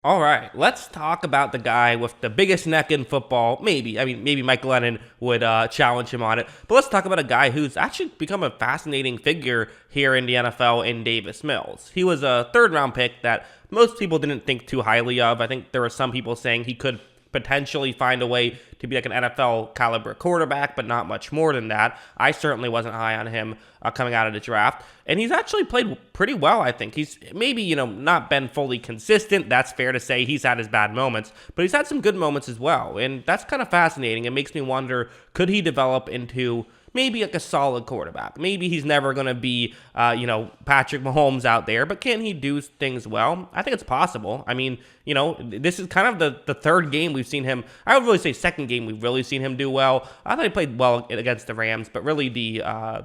All right, let's talk about the guy with the biggest neck in football. Maybe. I mean, maybe Mike Lennon would challenge him on it. But let's talk about a guy who's actually become a fascinating figure here in the NFL in Davis Mills. He was a third-round pick that most people didn't think too highly of. I think there were some people saying he could potentially find a way to be like an NFL caliber quarterback, but not much more than that. I certainly wasn't high on him coming out of the draft. And he's actually played pretty well, I think. He's maybe, not been fully consistent. That's fair to say. He's had his bad moments, but he's had some good moments as well. And that's kind of fascinating. It makes me wonder, could he develop into maybe like a solid quarterback? Maybe he's never going to be, Patrick Mahomes out there, but can he do things well? I think it's possible. I mean, this is kind of the third game we've seen him. I would really say second game we've really seen him do well. I thought he played well against the Rams, but really the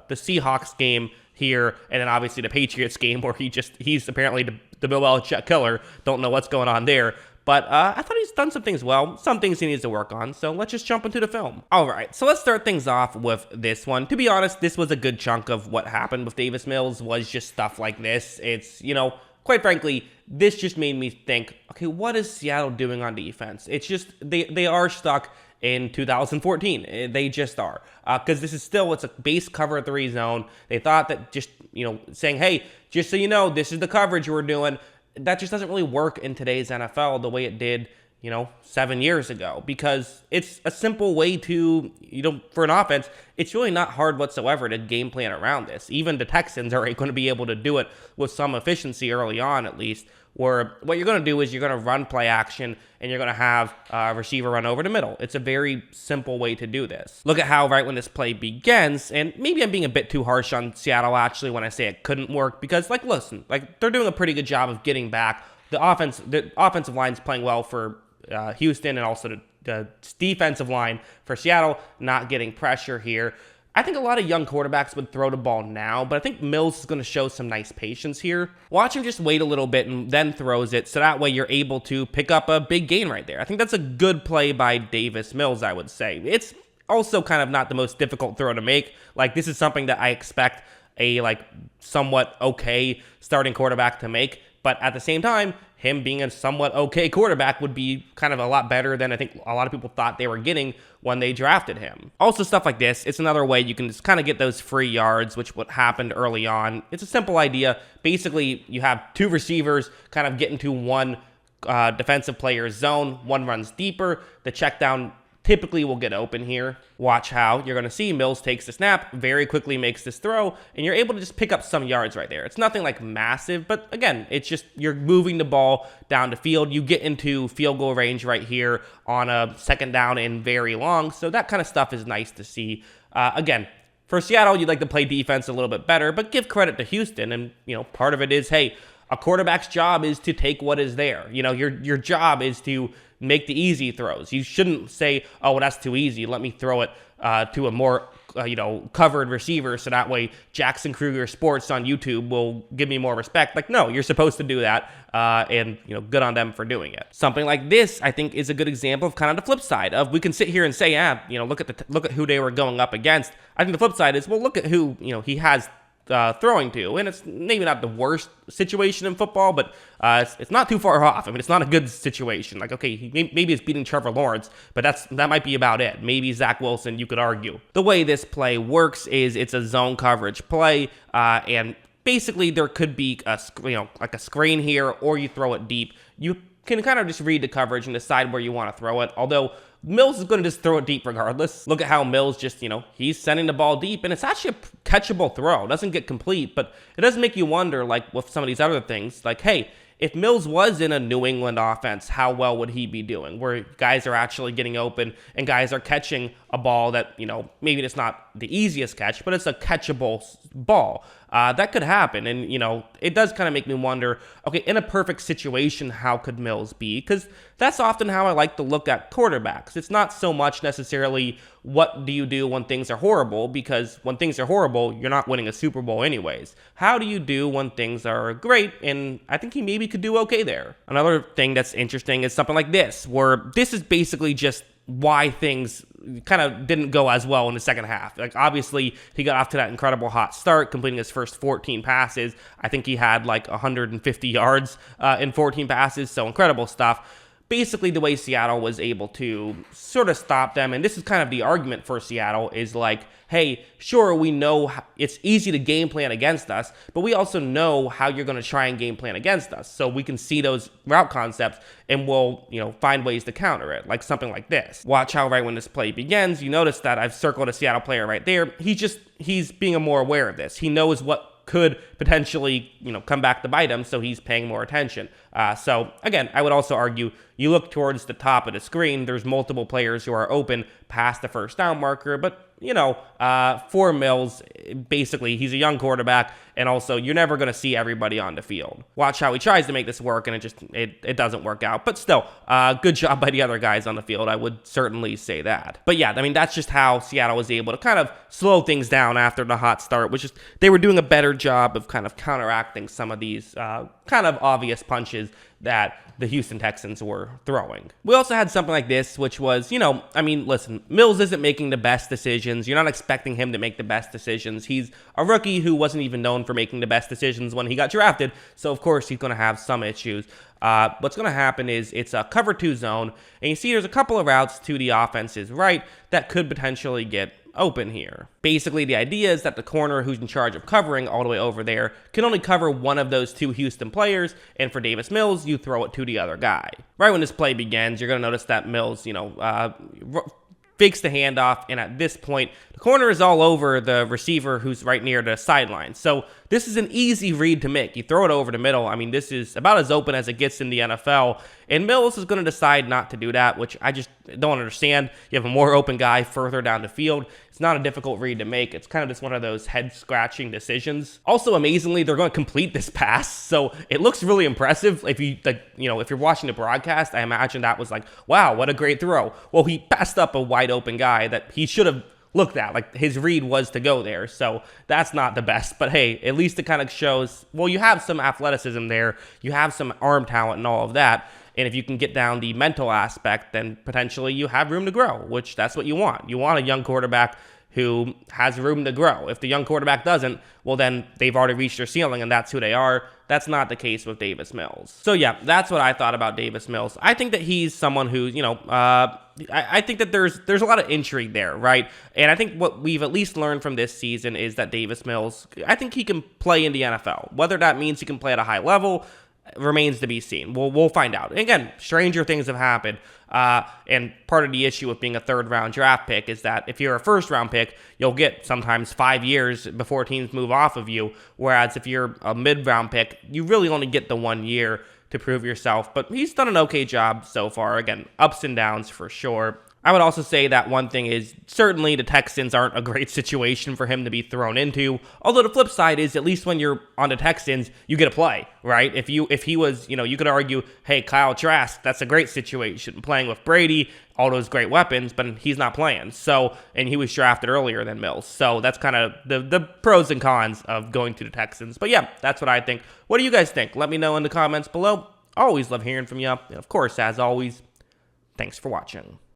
Seahawks game here, and then obviously the Patriots game where he's apparently the Bill Belichick killer. Don't know what's going on there. But I thought he's done some things well, some things he needs to work on, so let's just jump into the film. All right, so let's start things off with this one. To be honest, this was a good chunk of what happened with Davis Mills was just stuff like this. It's, quite frankly, this just made me think, okay, what is Seattle doing on defense? It's just, they are stuck in 2014. They just are. Because this is still, it's a base cover 3 zone. They thought that just, saying, hey, just so you know, this is the coverage we're doing, that just doesn't really work in today's NFL the way it did, 7 years ago, because it's a simple way to, for an offense, it's really not hard whatsoever to game plan around this. Even the Texans are going to be able to do it with some efficiency early on, at least, where what you're going to do is you're going to run play action and you're going to have a receiver run over the middle. It's a very simple way to do this. Look at how right when this play begins, and maybe I'm being a bit too harsh on Seattle actually when I say it couldn't work, because listen, they're doing a pretty good job of getting back. The offensive line's playing well for Houston, and also the defensive line for Seattle not getting pressure here. I think a lot of young quarterbacks would throw the ball now, but I think Mills is going to show some nice patience here. Watch him just wait a little bit and then throws it, so that way you're able to pick up a big gain right there. I think that's a good play by Davis Mills, I would say. It's also kind of not the most difficult throw to make. This is something that I expect a somewhat okay starting quarterback to make, but at the same time, him being a somewhat okay quarterback would be kind of a lot better than I think a lot of people thought they were getting when they drafted him. Also, stuff like this, it's another way you can just kind of get those free yards, which what happened early on. It's a simple idea. Basically, you have 2 receivers kind of get into one defensive player's zone. One runs deeper. The check down typically will get open here. Watch how you're going to see Mills takes the snap, very quickly makes this throw, and you're able to just pick up some yards right there. It's nothing massive, but again, it's just you're moving the ball down the field. You get into field goal range right here on a second down and very long, so that kind of stuff is nice to see. Again, for Seattle, you'd like to play defense a little bit better, but give credit to Houston, and part of it is, hey, a quarterback's job is to take what is there. Your job is to make the easy throws. You shouldn't say, oh, well, that's too easy. Let me throw it to a more, covered receiver, so that way Jackson Kruger Sports on YouTube will give me more respect. No, you're supposed to do that, and, good on them for doing it. Something like this, I think, is a good example of kind of the flip side of, we can sit here and say, look at who they were going up against. I think the flip side is, well, look at who, he has throwing to, and it's maybe not the worst situation in football, but it's not too far off. I mean, it's not a good situation. Okay, maybe it's beating Trevor Lawrence, but that might be about it. Maybe Zach Wilson, you could argue. The way this play works is it's a zone coverage play, and basically there could be a screen here, or you throw it deep. You can kind of just read the coverage and decide where you want to throw it, although Mills is going to just throw it deep regardless. Look at how Mills just, he's sending the ball deep, and it's actually a catchable throw. It doesn't get complete, but it does make you wonder, with some of these other things, hey, if Mills was in a New England offense, how well would he be doing? Where guys are actually getting open and guys are catching a ball that, maybe it's not the easiest catch, but it's a catchable ball. That could happen. And, it does kind of make me wonder, okay, in a perfect situation, how could Mills be? Because that's often how I like to look at quarterbacks. It's not so much necessarily what do you do when things are horrible, because when things are horrible, you're not winning a Super Bowl anyways. How do you do when things are great? And I think he maybe could do okay there. Another thing that's interesting is something like this, where this is basically just why things kind of didn't go as well in the second half. Like, obviously, he got off to that incredible hot start, completing his first 14 passes. I think he had like 150 yards in 14 passes, so incredible stuff. Basically, the way Seattle was able to sort of stop them, and this is kind of the argument for Seattle, is like, hey, sure, we know it's easy to game plan against us, but we also know how you're going to try and game plan against us. So we can see those route concepts, and we'll, find ways to counter it, like something like this. Watch how right when this play begins, you notice that I've circled a Seattle player right there. He's being more aware of this. He knows what could potentially, come back to bite him, so he's paying more attention. So again, I would also argue you look towards the top of the screen, there's multiple players who are open past the first down marker, but for Mills, basically, he's a young quarterback, and also you're never going to see everybody on the field. Watch how he tries to make this work, and it doesn't work out. But still, good job by the other guys on the field. I would certainly say that. But yeah, I mean, that's just how Seattle was able to kind of slow things down after the hot start, which is they were doing a better job of kind of counteracting some of these kind of obvious punches that the Houston Texans were throwing. We also had something like this, which was, listen, Mills isn't making the best decisions. You're not expecting him to make the best decisions. He's a rookie who wasn't even known for making the best decisions when he got drafted, so of course he's going to have some issues. What's going to happen is it's a cover 2 zone, and you see there's a couple of routes to the offense's right that could potentially get open here. Basically, the idea is that the corner who's in charge of covering all the way over there can only cover one of those 2 Houston players, and for Davis Mills, you throw it to the other guy. Right when this play begins, you're going to notice that Mills, fakes the handoff, and at this point, the corner is all over the receiver who's right near the sideline. So this is an easy read to make. You throw it over the middle. I mean, this is about as open as it gets in the NFL, and Mills is going to decide not to do that, which I just don't understand. You have a more open guy further down the field. It's not a difficult read to make. It's kind of just one of those head-scratching decisions. Also, amazingly, they're going to complete this pass, so it looks really impressive. If you're watching the broadcast, I imagine that was like, wow, what a great throw. Well, he passed up a wide-open guy that he should have looked at. Like, his read was to go there, so that's not the best. But hey, at least it kind of shows, well, you have some athleticism there. You have some arm talent and all of that. And if you can get down the mental aspect, then potentially you have room to grow, which that's what you want. You want a young quarterback who has room to grow. If the young quarterback doesn't, well, then they've already reached their ceiling, and that's who they are. That's not the case with Davis Mills. So yeah, that's what I thought about Davis Mills. I think that he's someone who, I think that there's a lot of intrigue there, right? And I think what we've at least learned from this season is that Davis Mills, I think he can play in the NFL. Whether that means he can play at a high level remains to be seen. We'll find out. And again, stranger things have happened. And part of the issue with being a 3rd-round draft pick is that if you're a 1st-round pick, you'll get sometimes 5 years before teams move off of you. Whereas if you're a mid-round pick, you really only get the 1 year to prove yourself. But he's done an okay job so far. Again, ups and downs for sure. I would also say that one thing is certainly the Texans aren't a great situation for him to be thrown into. Although the flip side is, at least when you're on the Texans, you get a play, right? If he was, you could argue, hey, Kyle Trask, that's a great situation, playing with Brady, all those great weapons, but he's not playing. So, and he was drafted earlier than Mills. So that's kind of the pros and cons of going to the Texans. But yeah, that's what I think. What do you guys think? Let me know in the comments below. Always love hearing from you. And of course, as always, thanks for watching.